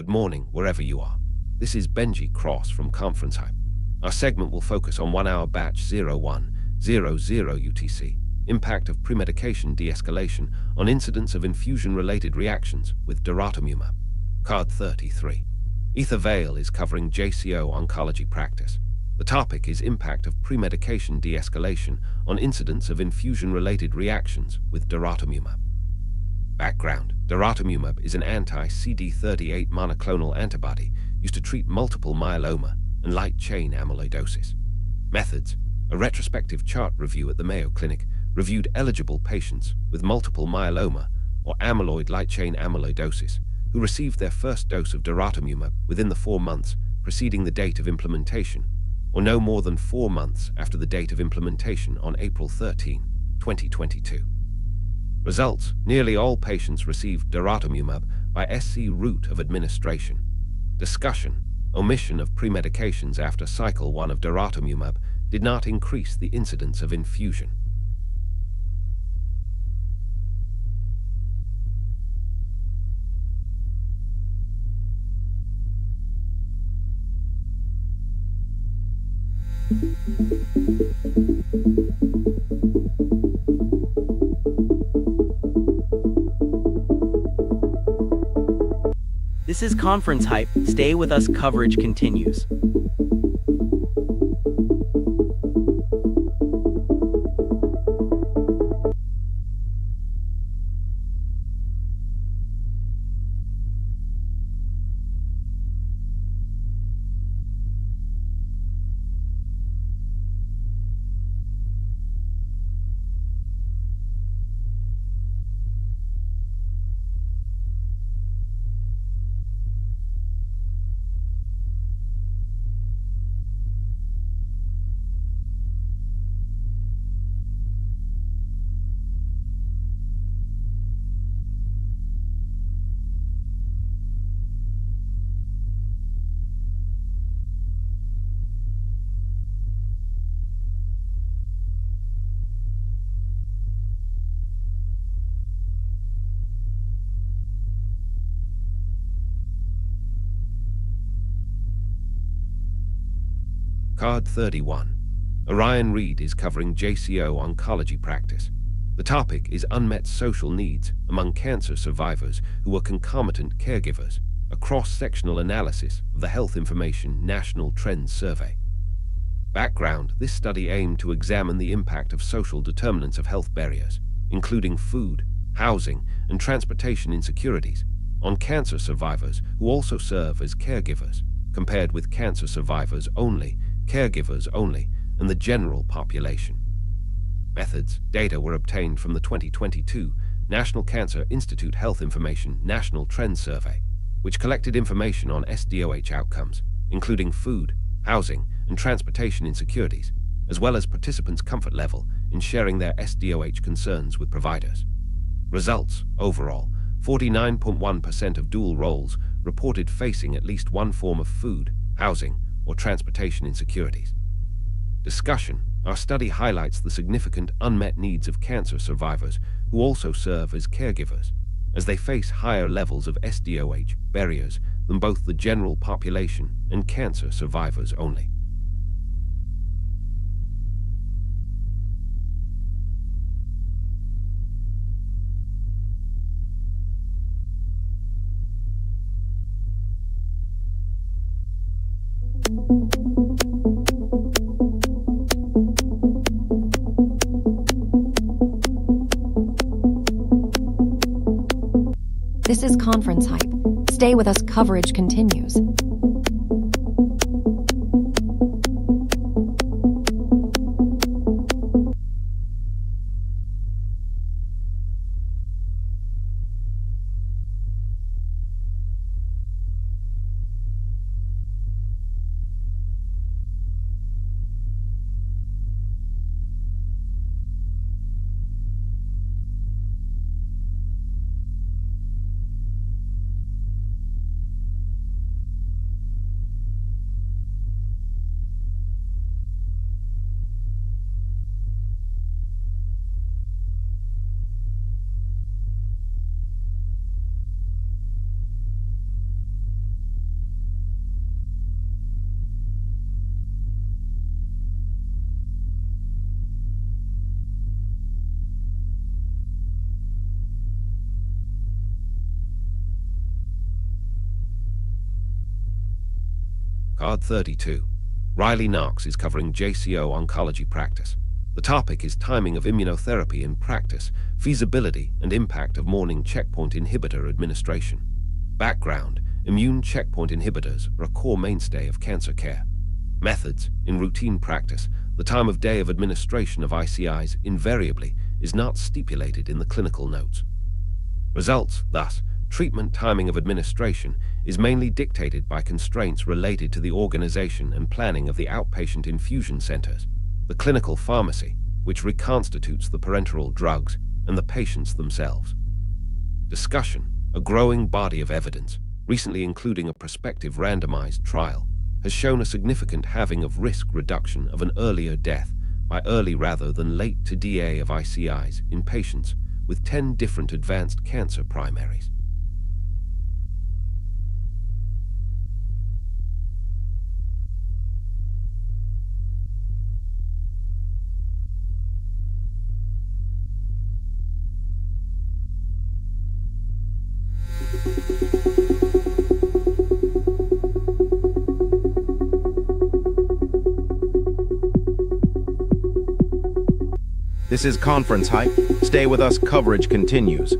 Good morning, wherever you are. This is Benji Cross from ConferenceHype. Our segment will focus on 1-hour batch 0100 UTC, impact of premedication de-escalation on incidence of infusion-related reactions with daratumumab. Card 33. Ether Veil is covering JCO oncology practice. The topic is impact of premedication de-escalation on incidence of infusion-related reactions with daratumumab. Background: daratumumab is an anti-CD38 monoclonal antibody used to treat multiple myeloma and light chain amyloidosis. Methods: a retrospective chart review at the Mayo Clinic reviewed eligible patients with multiple myeloma or amyloid light chain amyloidosis who received their first dose of daratumumab within the 4 months preceding the date of implementation, or no more than 4 months after the date of implementation on April 13, 2022. Results: nearly all patients received daratumumab by SC route of administration. Discussion: omission of premedications after cycle 1 of daratumumab did not increase the incidence of infusion. This is Conference Hype. Stay with us, coverage continues. Card 31. Orion Reed is covering JCO oncology practice. The topic is unmet social needs among cancer survivors who were concomitant caregivers, a cross-sectional analysis of the Health Information National Trends Survey. Background: this study aimed to examine the impact of social determinants of health barriers, including food, housing, and transportation insecurities, on cancer survivors who also serve as caregivers, compared with cancer survivors only, caregivers only, and the general population. Methods: data were obtained from the 2022 National Cancer Institute Health Information National Trends Survey, which collected information on SDOH outcomes, including food, housing, and transportation insecurities, as well as participants' comfort level in sharing their SDOH concerns with providers. Results: overall, 49.1% of dual roles reported facing at least one form of food, housing, or transportation insecurities. Discussion: our study highlights the significant unmet needs of cancer survivors who also serve as caregivers, as they face higher levels of SDOH barriers than both the general population and cancer survivors only. This is Conference Hype. Stay with us, coverage continues. Card 32. Riley Knox is covering JCO oncology practice. The topic is timing of immunotherapy in practice, feasibility and impact of morning checkpoint inhibitor administration. Background: immune checkpoint inhibitors are a core mainstay of cancer care. Methods: in routine practice, the time of day of administration of ICIs invariably is not stipulated in the clinical notes. Results: thus, treatment timing of administration is mainly dictated by constraints related to the organization and planning of the outpatient infusion centers, the clinical pharmacy, which reconstitutes the parenteral drugs, and the patients themselves. Discussion: a growing body of evidence, recently including a prospective randomized trial, has shown a significant halving of risk reduction of an earlier death by early rather than late to DA of ICIs in patients with 10 different advanced cancer primaries. This is ConferenceHype. Stay with us, coverage continues.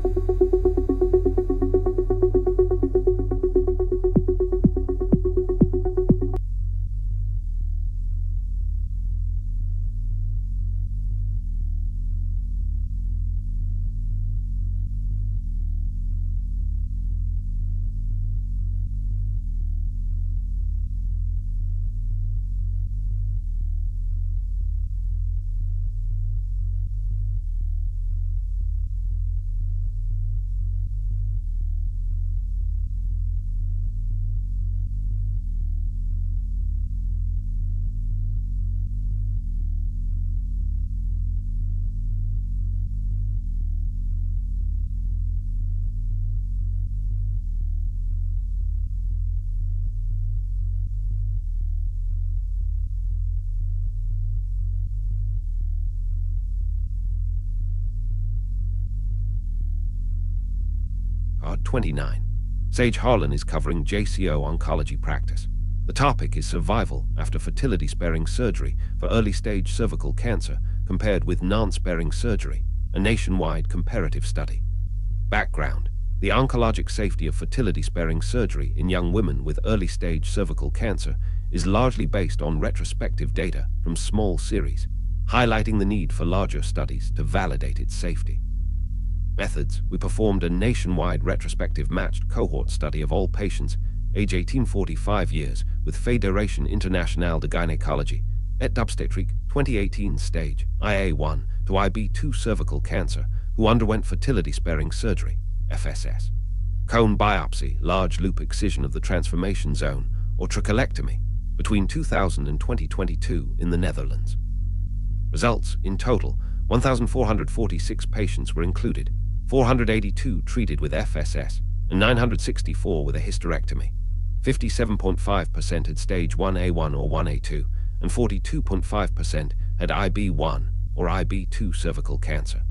Card 29. Sage Harlan is covering JCO oncology practice. The topic is survival after fertility-sparing surgery for early-stage cervical cancer compared with non-sparing surgery, a nationwide comparative study. Background: the oncologic safety of fertility-sparing surgery in young women with early-stage cervical cancer is largely based on retrospective data from small series, highlighting the need for larger studies to validate its safety. Methods: we performed a nationwide retrospective matched cohort study of all patients age 18-45 years with Fédération Internationale de Gynecologie et d'Obstétrique 2018 stage IA1 to IB2 cervical cancer who underwent fertility-sparing surgery, FSS, cone biopsy, large loop excision of the transformation zone, or trachelectomy between 2000 and 2022 in the Netherlands. Results: in total, 1,446 patients were included, 482 treated with FSS, and 964 with a hysterectomy. 57.5% had stage 1A1 or 1A2, and 42.5% had IB1 or IB2 cervical cancer.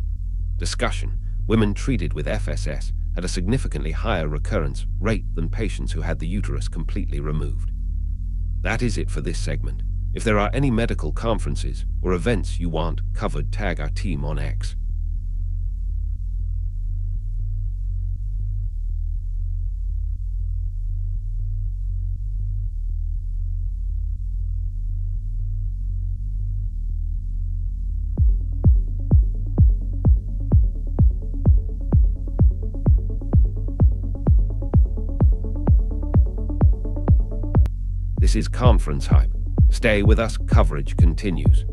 Discussion: women treated with FSS had a significantly higher recurrence rate than patients who had the uterus completely removed. That is it for this segment. If there are any medical conferences or events you want covered, tag our team on X. This is ConferenceHype. Stay with us, coverage continues.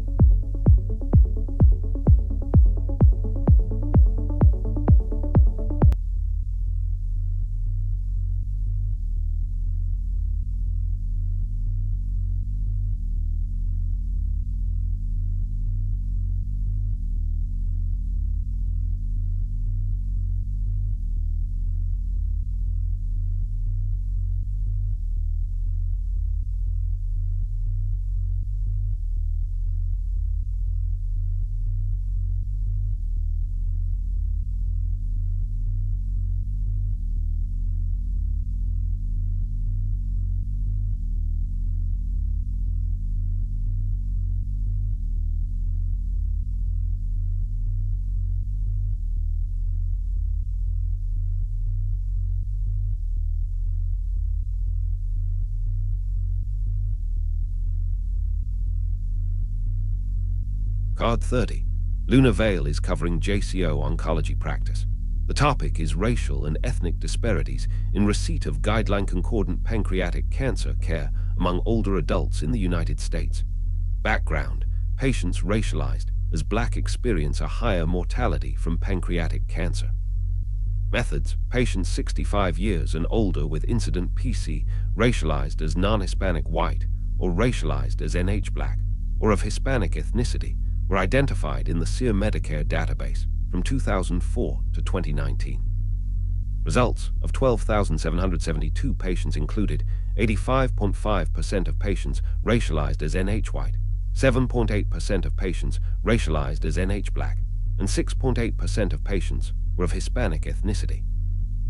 Card 30. Luna Vale is covering JCO oncology practice. The topic is racial and ethnic disparities in receipt of guideline-concordant pancreatic cancer care among older adults in the United States. Background: patients racialized as Black experience a higher mortality from pancreatic cancer. Methods: patients 65 years and older with incident PC racialized as non-Hispanic white or racialized as NH Black or of Hispanic ethnicity were identified in the SEER Medicare database from 2004 to 2019. Results of 12,772 patients included 85.5% of patients racialized as NH white, 7.8% of patients racialized as NH Black, and 6.8% of patients were of Hispanic ethnicity.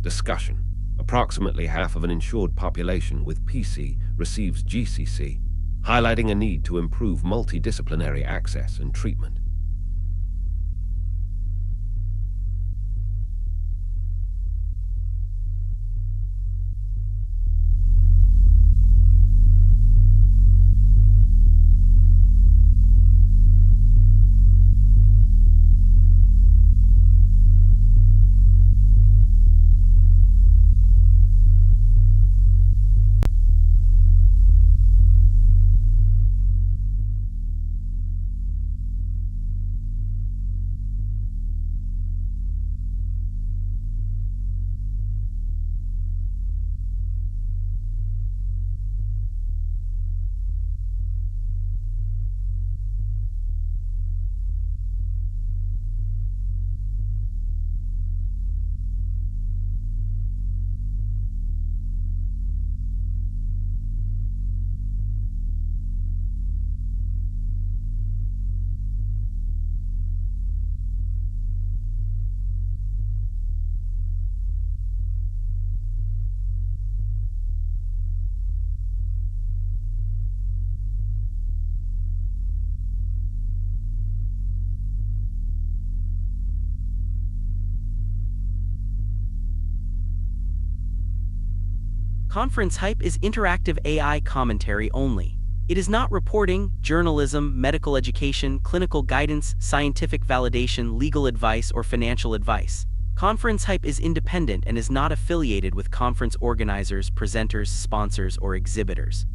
Discussion: approximately half of an insured population with PC receives GCC, highlighting a need to improve multidisciplinary access and treatment. ConferenceHype is interactive AI commentary only. It is not reporting, journalism, medical education, clinical guidance, scientific validation, legal advice, or financial advice. ConferenceHype is independent and is not affiliated with conference organizers, presenters, sponsors, or exhibitors.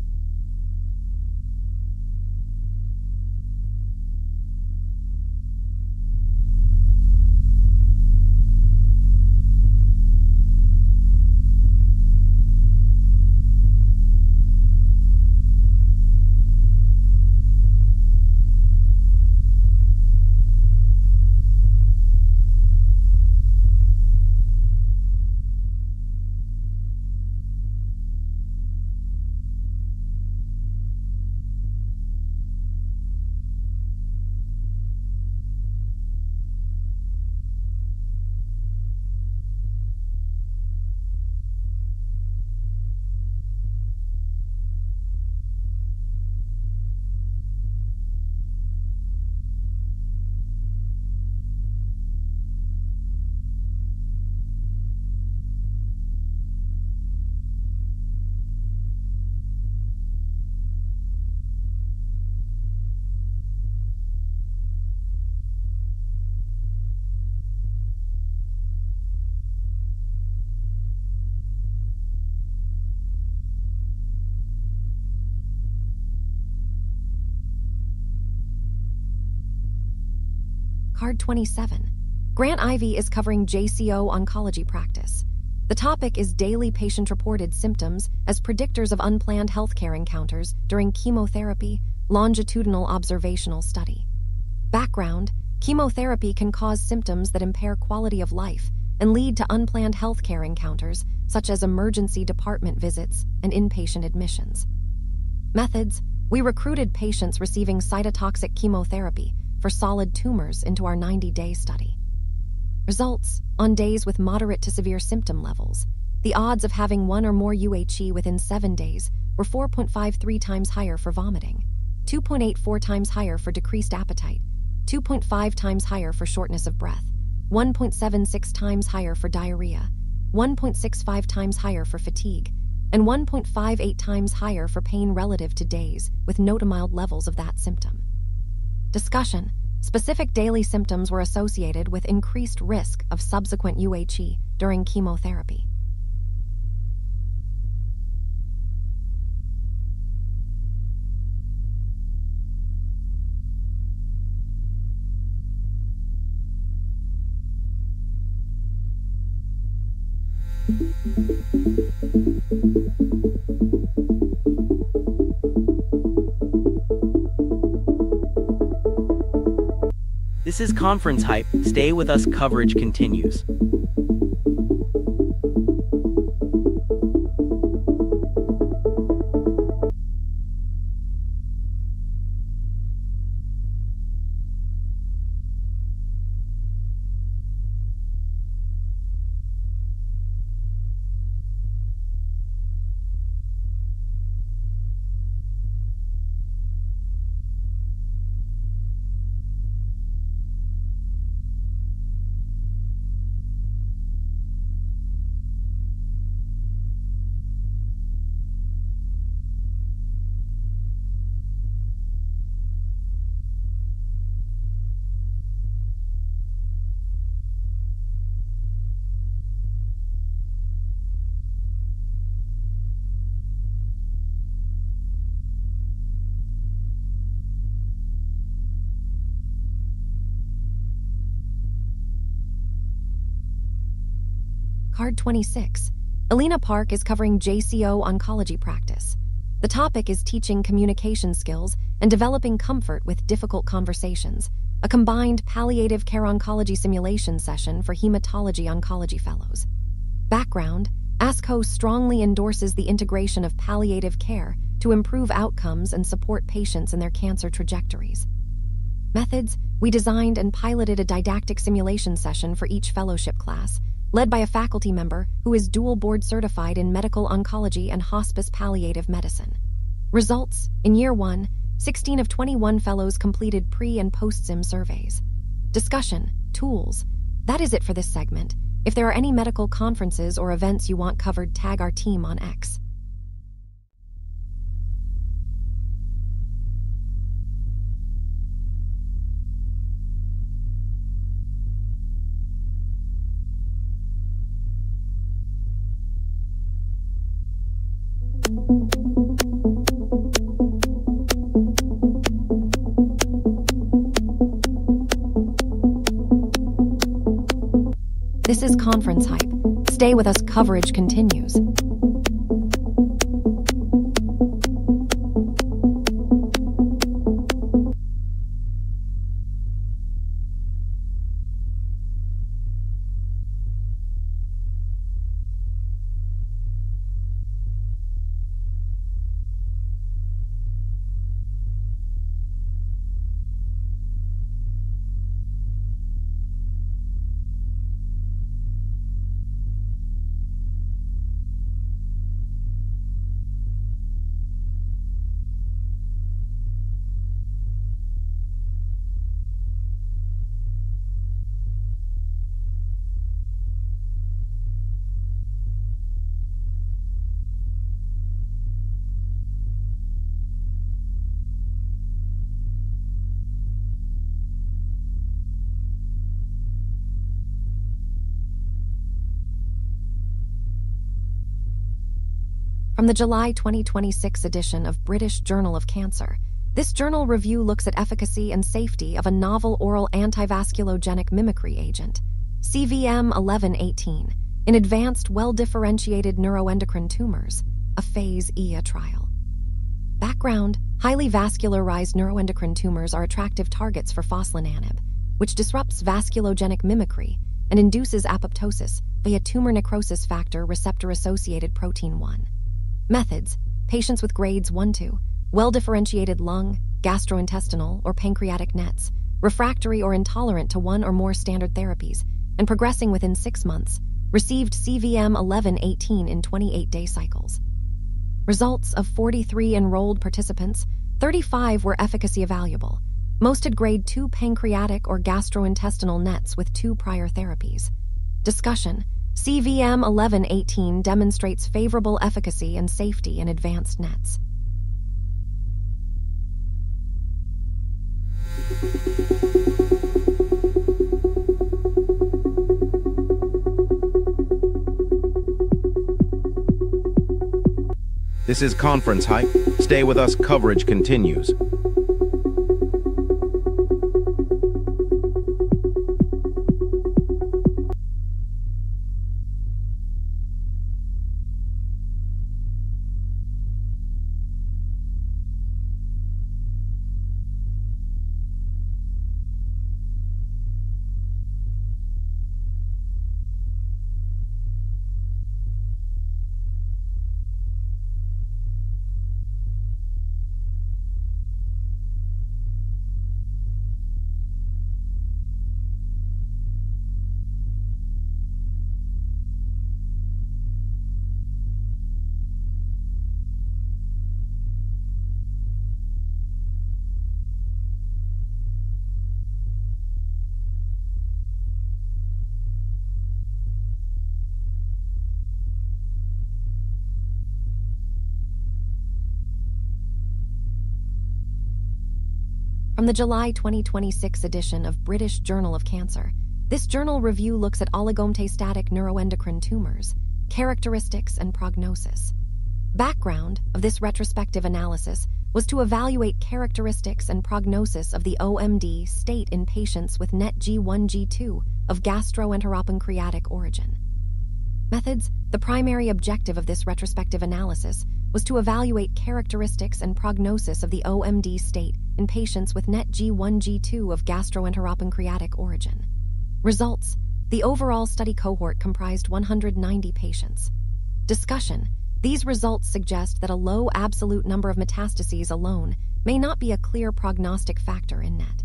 Card 27. Grant Ivy is covering JCO oncology practice. The topic is daily patient-reported symptoms as predictors of unplanned healthcare encounters during chemotherapy, longitudinal observational study. Background: chemotherapy can cause symptoms that impair quality of life and lead to unplanned healthcare encounters, such as emergency department visits and inpatient admissions. Methods: we recruited patients receiving cytotoxic chemotherapy for solid tumors into our 90-day study. Results: on days with moderate to severe symptom levels, the odds of having one or more UHE within 7 days were 4.53 times higher for vomiting, 2.84 times higher for decreased appetite, 2.5 times higher for shortness of breath, 1.76 times higher for diarrhea, 1.65 times higher for fatigue, and 1.58 times higher for pain relative to days with no to mild levels of that symptom. Discussion: Specific daily symptoms were associated with increased risk of subsequent UHE during chemotherapy. This is Conference Hype. Stay with us, coverage continues. Card 26. Elena Park is covering JCO oncology practice. The topic is teaching communication skills and developing comfort with difficult conversations, a combined palliative care oncology simulation session for hematology oncology fellows. Background: ASCO strongly endorses the integration of palliative care to improve outcomes and support patients in their cancer trajectories. Methods: we designed and piloted a didactic simulation session for each fellowship class, led by a faculty member who is dual board certified in medical oncology and hospice palliative medicine. Results: in year 1, 16 of 21 fellows completed pre- and post-sim surveys. Discussion: tools. That is it for this segment. If there are any medical conferences or events you want covered, tag our team on X. This is Conference Hype. Stay with us, coverage continues. From the July 2026 edition of British Journal of Cancer, this journal review looks at efficacy and safety of a novel oral antivasculogenic mimicry agent, CVM-1118, in advanced well-differentiated neuroendocrine tumors, a Phase IA trial. Background: highly vascularized neuroendocrine tumors are attractive targets for foslinanib, which disrupts vasculogenic mimicry and induces apoptosis via tumor necrosis factor receptor-associated protein 1. Methods: patients with grades 1-2, well-differentiated lung, gastrointestinal, or pancreatic NETs, refractory or intolerant to one or more standard therapies, and progressing within 6 months, received CVM-1118 in 28-day cycles. Results: of 43 enrolled participants, 35 were efficacy evaluable. Most had grade 2 pancreatic or gastrointestinal NETs with 2 prior therapies. Discussion: CVM-1118 demonstrates favorable efficacy and safety in advanced NETs. This is Conference Hype. Stay with us, coverage continues. From the July 2026 edition of British Journal of Cancer, this journal review looks at oligometastatic neuroendocrine tumors, characteristics and prognosis. Background of this retrospective analysis was to evaluate characteristics and prognosis of the OMD state in patients with NET G1-G2 of gastroenteropancreatic origin. Methods. The primary objective of this retrospective analysis was to evaluate characteristics and prognosis of the OMD state in patients with NET G1-G2 of gastroenteropancreatic origin. Results. The overall study cohort comprised 190 patients. Discussion. These results suggest that a low absolute number of metastases alone may not be a clear prognostic factor in NET.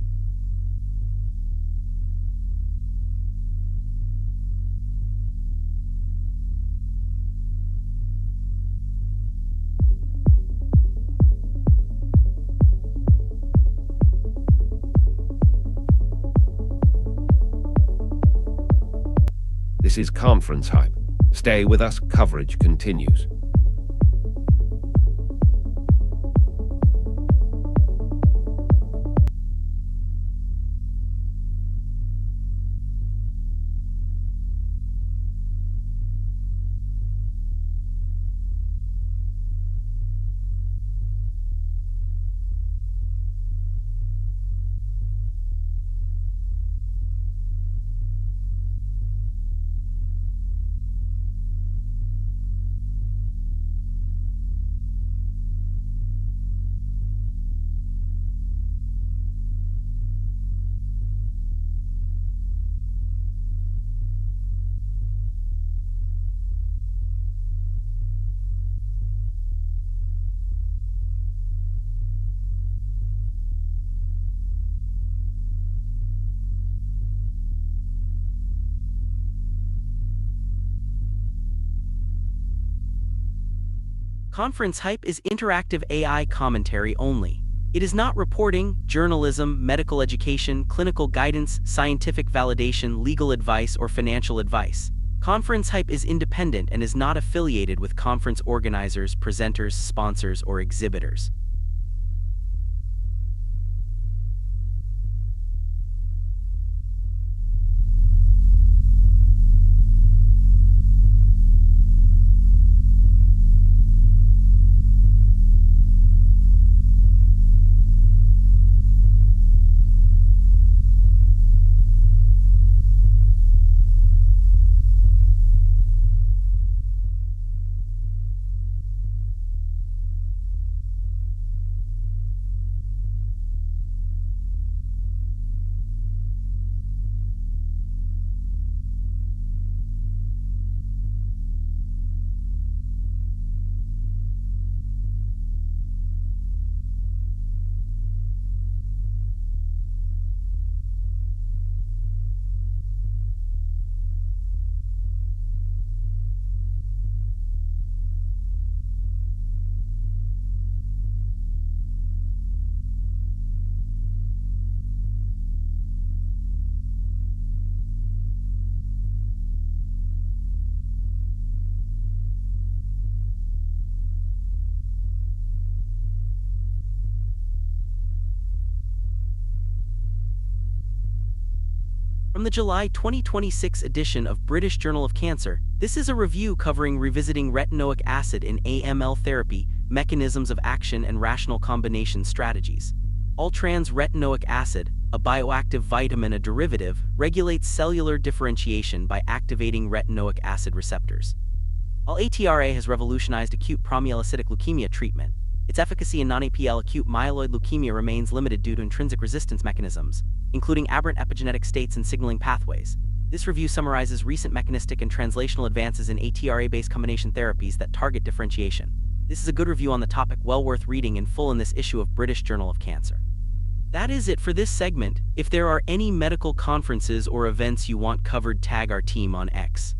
This is Conference Hype. Stay with us, coverage continues. Conference Hype is interactive AI commentary only. It is not reporting, journalism, medical education, clinical guidance, scientific validation, legal advice, or financial advice. Conference Hype is independent and is not affiliated with conference organizers, presenters, sponsors, or exhibitors. From the July 2026 edition of British Journal of Cancer, this is a review covering revisiting retinoic acid in AML therapy, mechanisms of action and rational combination strategies. All-trans retinoic acid, a bioactive vitamin, a derivative, regulates cellular differentiation by activating retinoic acid receptors. While ATRA has revolutionized acute promyelocytic leukemia treatment, its efficacy in non-APL acute myeloid leukemia remains limited due to intrinsic resistance mechanisms, including aberrant epigenetic states and signaling pathways. This review summarizes recent mechanistic and translational advances in ATRA-based combination therapies that target differentiation. This is a good review on the topic, well worth reading in full in this issue of British Journal of Cancer. That is it for this segment. If there are any medical conferences or events you want covered, tag our team on X.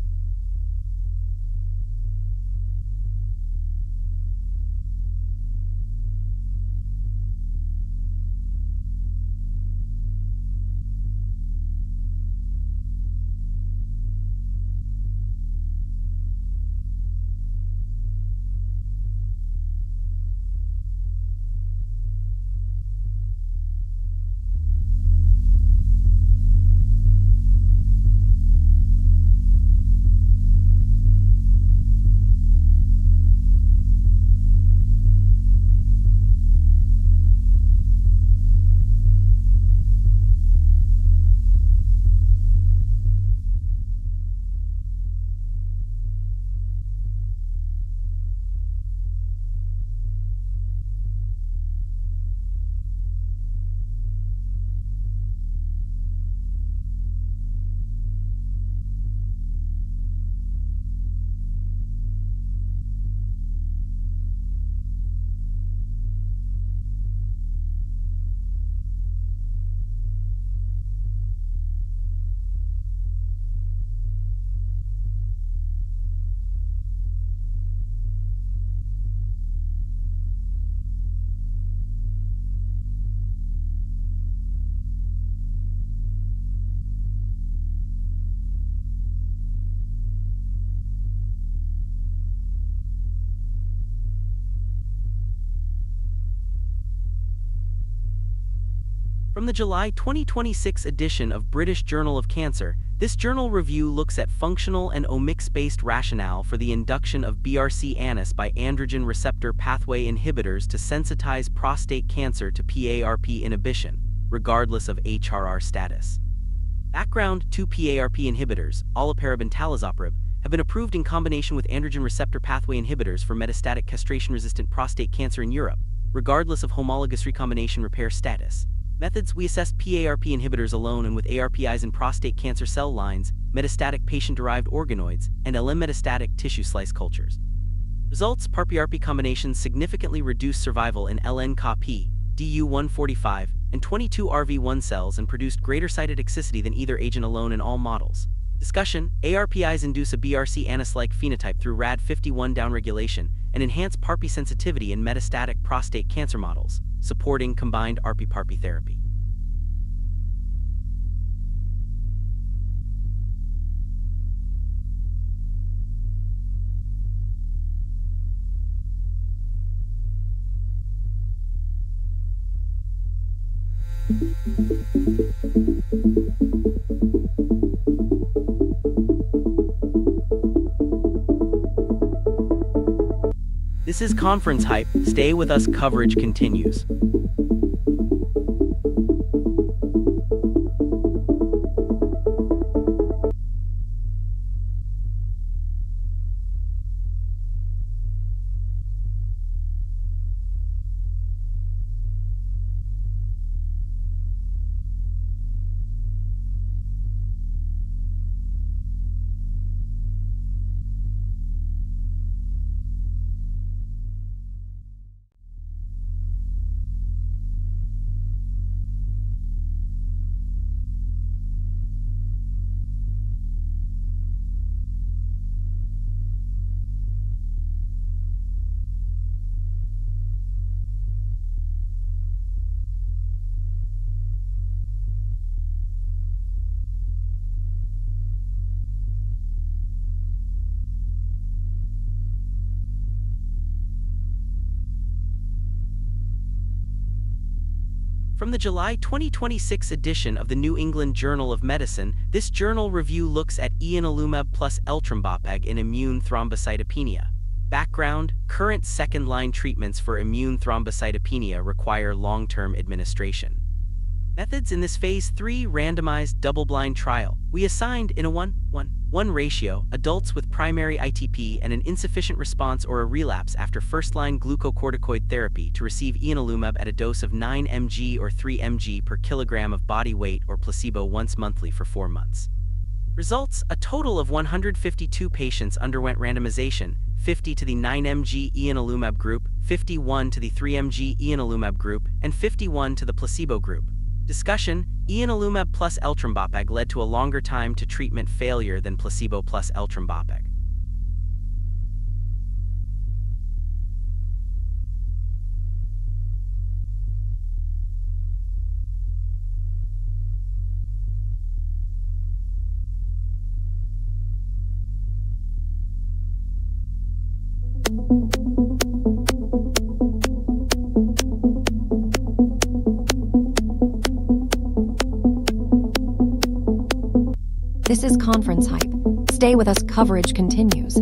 From the July 2026 edition of British Journal of Cancer, this journal review looks at functional and omics-based rationale for the induction of BRCA by androgen receptor pathway inhibitors to sensitize prostate cancer to PARP inhibition, regardless of HRR status. Background: 2 PARP inhibitors, olaparib and talazoparib, have been approved in combination with androgen receptor pathway inhibitors for metastatic castration-resistant prostate cancer in Europe, regardless of homologous recombination repair status. Methods: we assessed PARP inhibitors alone and with ARPIs in prostate cancer cell lines, metastatic patient-derived organoids, and LM metastatic tissue slice cultures. Results: PARP-ARP combinations significantly reduced survival in LN-CA-P, DU145, and 22RV1 cells and produced greater cytotoxicity than either agent alone in all models. Discussion: ARPIs induce a BRCA-like phenotype through RAD51 downregulation and enhance PARP sensitivity in metastatic prostate cancer models, supporting combined ARPI-PARP therapy. This is Conference Hype. Stay with us, coverage continues. From the July 2026 edition of the New England Journal of Medicine, this journal review looks at ianalumab plus eltrombopag in immune thrombocytopenia. Background: current second-line treatments for immune thrombocytopenia require long-term administration. Methods in this Phase 3 randomized double-blind trial. We assigned in a 1:1 ratio adults with primary ITP and an insufficient response or a relapse after first-line glucocorticoid therapy to receive ianalumab at a dose of 9 mg or 3 mg per kilogram of body weight or placebo once monthly for 4 months. Results: a total of 152 patients underwent randomization, 50 to the 9 mg ianalumab group, 51 to the 3 mg ianalumab group, and 51 to the placebo group. Discussion: ianalumab plus eltrombopag led to a longer time to treatment failure than placebo plus eltrombopag. This is Conference Hype. Stay with us, coverage continues.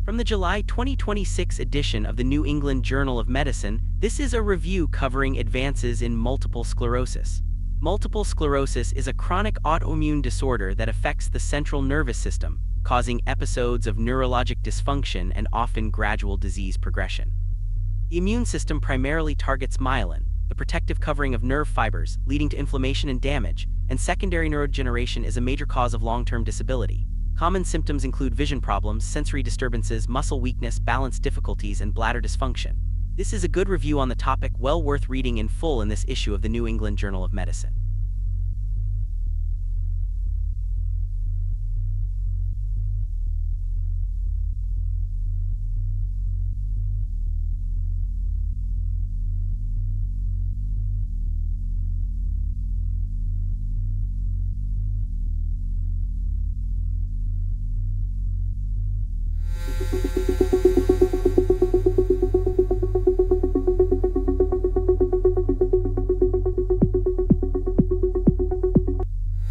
From the July 2026 edition of the New England Journal of Medicine, this is a review covering advances in multiple sclerosis. Multiple sclerosis is a chronic autoimmune disorder that affects the central nervous system, causing episodes of neurologic dysfunction and often gradual disease progression. The immune system primarily targets myelin, the protective covering of nerve fibers, leading to inflammation and damage, and secondary neurodegeneration is a major cause of long-term disability. Common symptoms include vision problems, sensory disturbances, muscle weakness, balance difficulties, and bladder dysfunction. This is a good review on the topic, well worth reading in full in this issue of the New England Journal of Medicine.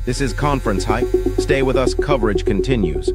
This is Conference Hype. Stay with us, coverage continues.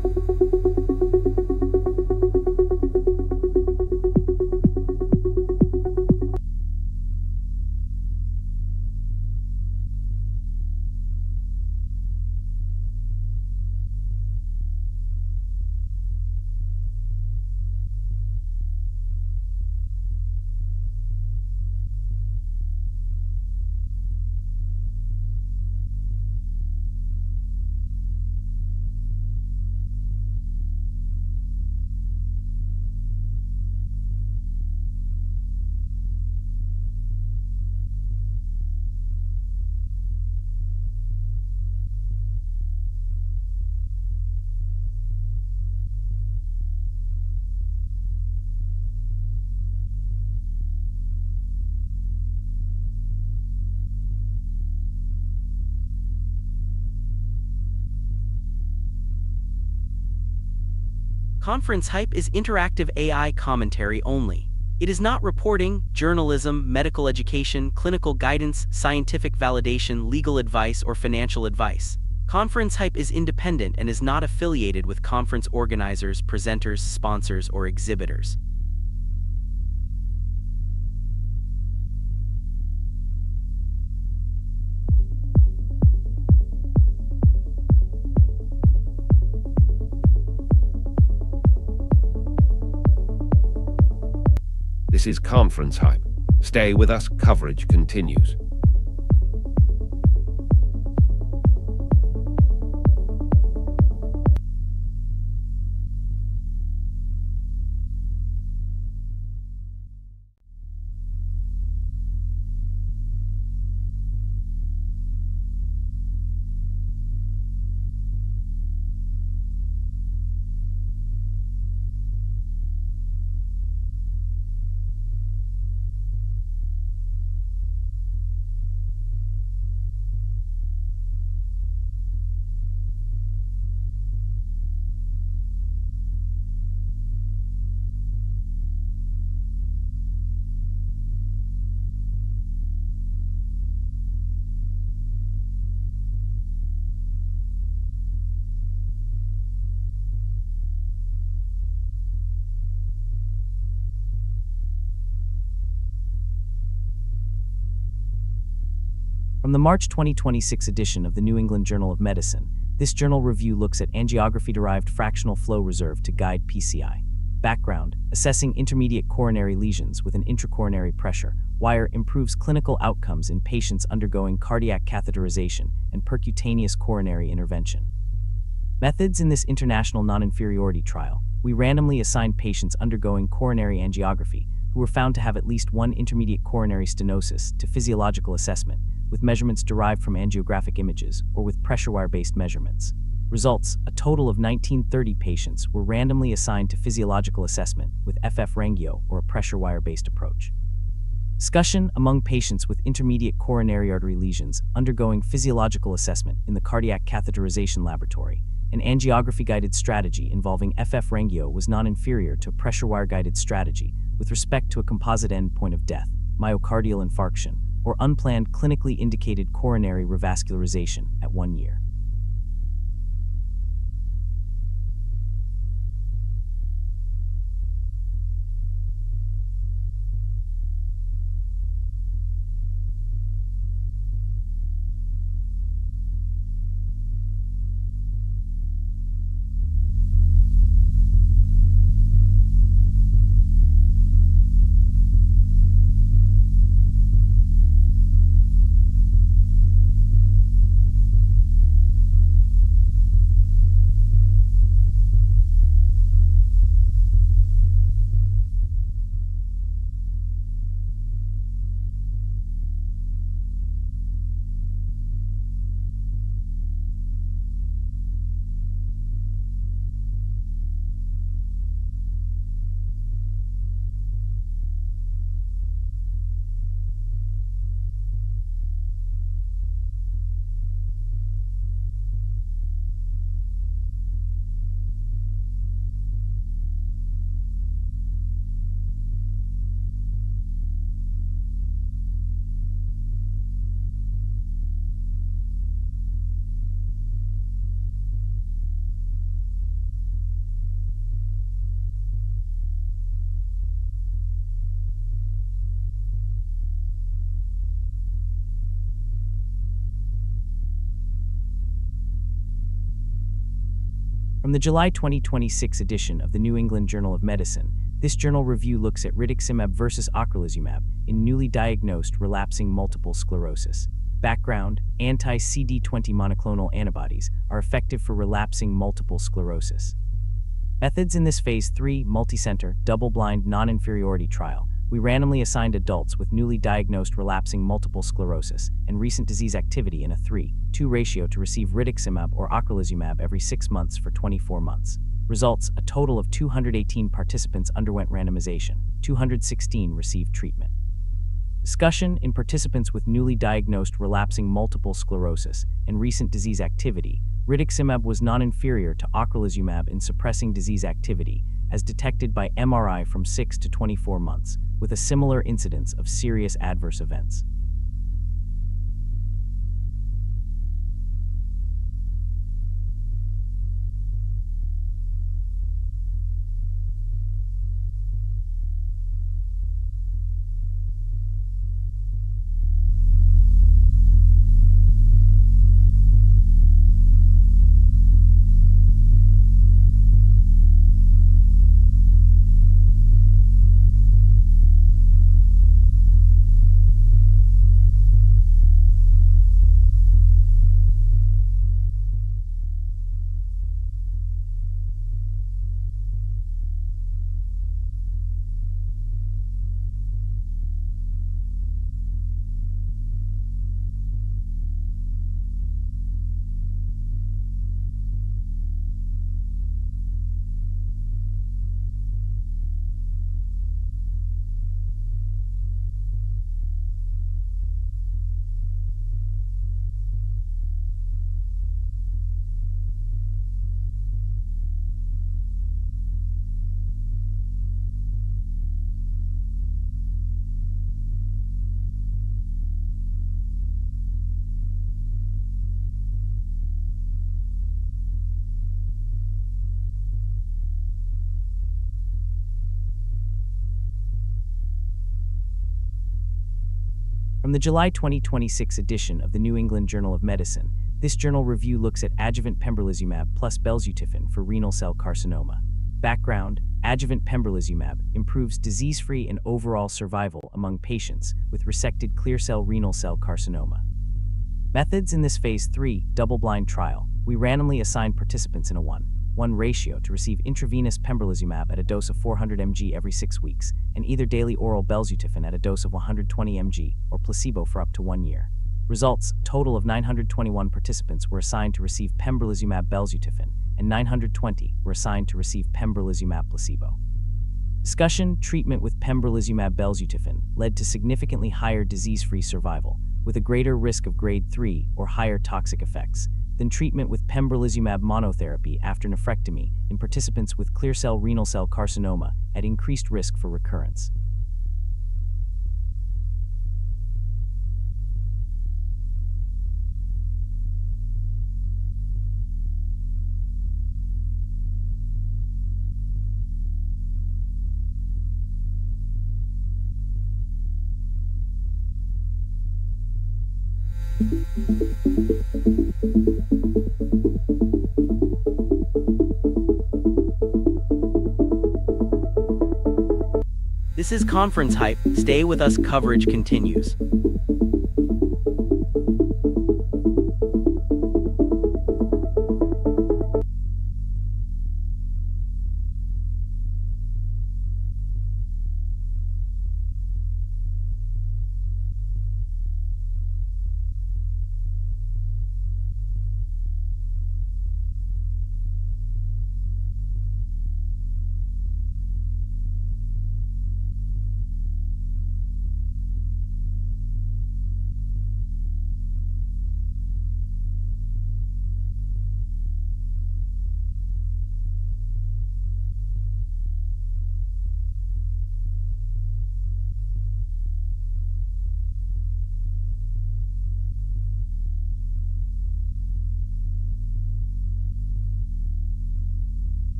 ConferenceHype is interactive AI commentary only. It is not reporting, journalism, medical education, clinical guidance, scientific validation, legal advice, or financial advice. ConferenceHype is independent and is not affiliated with conference organizers, presenters, sponsors, or exhibitors. This is Conference Hype. Stay with us, coverage continues. From the March 2026 edition of the New England Journal of Medicine, this journal review looks at angiography-derived fractional flow reserve to guide PCI. Background: assessing intermediate coronary lesions with an intracoronary pressure wire improves clinical outcomes in patients undergoing cardiac catheterization and percutaneous coronary intervention. Methods: in this international non-inferiority trial, we randomly assigned patients undergoing coronary angiography who were found to have at least one intermediate coronary stenosis to physiological assessment, with measurements derived from angiographic images or with pressure wire-based measurements. Results: a total of 1930 patients were randomly assigned to physiological assessment with FF-Rangio or a pressure wire-based approach. Discussion: among patients with intermediate coronary artery lesions undergoing physiological assessment in the cardiac catheterization laboratory, an angiography-guided strategy involving FF-Rangio was non-inferior to a pressure wire-guided strategy with respect to a composite endpoint of death, myocardial infarction, or unplanned clinically indicated coronary revascularization at 1 year. From the July 2026 edition of the New England Journal of Medicine, this journal review looks at rituximab versus ocrelizumab in newly diagnosed relapsing multiple sclerosis. Background: anti-CD20 monoclonal antibodies are effective for relapsing multiple sclerosis. Methods: in this Phase 3 multicenter, double-blind, non-inferiority trial, we randomly assigned adults with newly diagnosed relapsing multiple sclerosis and recent disease activity in a 3:2 ratio to receive rituximab or ocrelizumab every 6 months for 24 months. Results: a total of 218 participants underwent randomization, 216 received treatment. Discussion: in participants with newly diagnosed relapsing multiple sclerosis and recent disease activity, rituximab was non-inferior to ocrelizumab in suppressing disease activity, as detected by MRI from 6 to 24 months, with a similar incidence of serious adverse events. From the July 2026 edition of the New England Journal of Medicine, this journal review looks at adjuvant pembrolizumab plus belzutifan for renal cell carcinoma. Background: adjuvant pembrolizumab improves disease-free and overall survival among patients with resected clear cell renal cell carcinoma. Methods: in this phase 3 double-blind trial, we randomly assigned participants in a 1:1 ratio to receive intravenous pembrolizumab at a dose of 400 mg every 6 weeks, and either daily oral belzutifan at a dose of 120 mg or placebo for up to 1 year. Results: total of 921 participants were assigned to receive pembrolizumab belzutifan, and 920 were assigned to receive pembrolizumab placebo. Discussion: treatment with pembrolizumab belzutifan led to significantly higher disease-free survival, with a greater risk of grade 3 or higher toxic effects than treatment with pembrolizumab monotherapy after nephrectomy in participants with clear cell renal cell carcinoma at increased risk for recurrence. This is Conference Hype. Stay with us, coverage continues.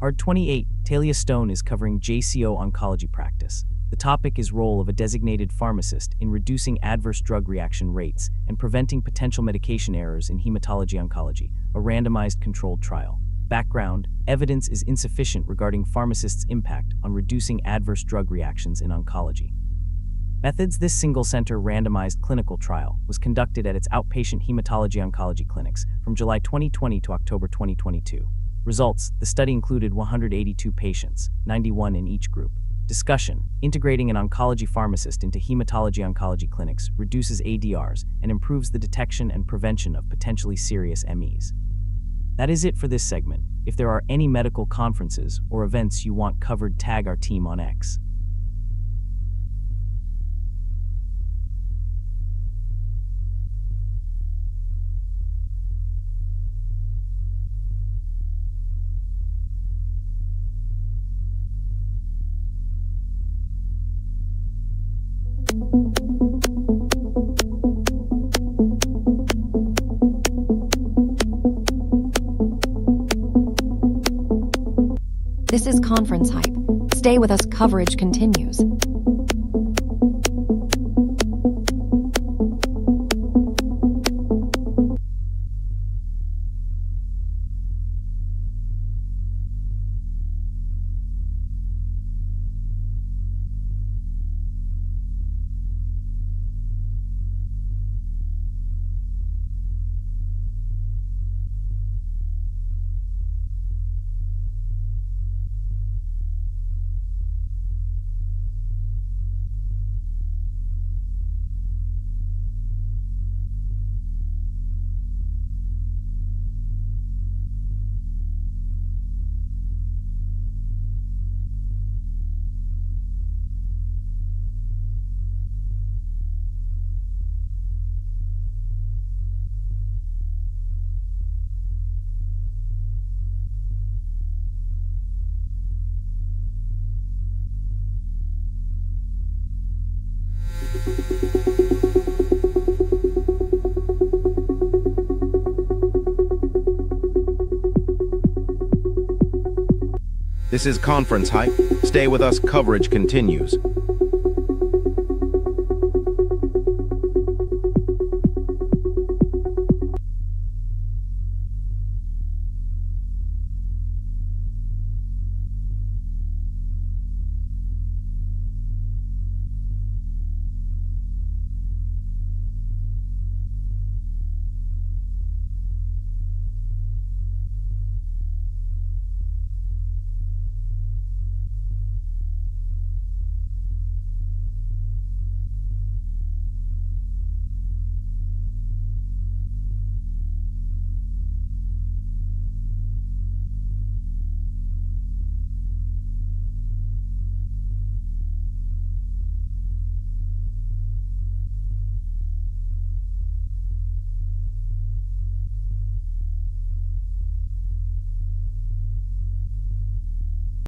Part 28, Talia Stone is covering JCO oncology practice. The topic is role of a designated pharmacist in reducing adverse drug reaction rates and preventing potential medication errors in hematology oncology, a randomized controlled trial. Background: evidence is insufficient regarding pharmacists' impact on reducing adverse drug reactions in oncology. Methods: this single-center randomized clinical trial was conducted at its outpatient hematology oncology clinics from July 2020 to October 2022. Results: the study included 182 patients, 91 in each group. Discussion: integrating an oncology pharmacist into hematology oncology clinics reduces ADRs and improves the detection and prevention of potentially serious MEs. That is it for this segment. If there are any medical conferences or events you want covered, tag our team on X. This is Conference Hype. Stay with us, coverage continues. This is Conference Hype. Stay with us, coverage continues.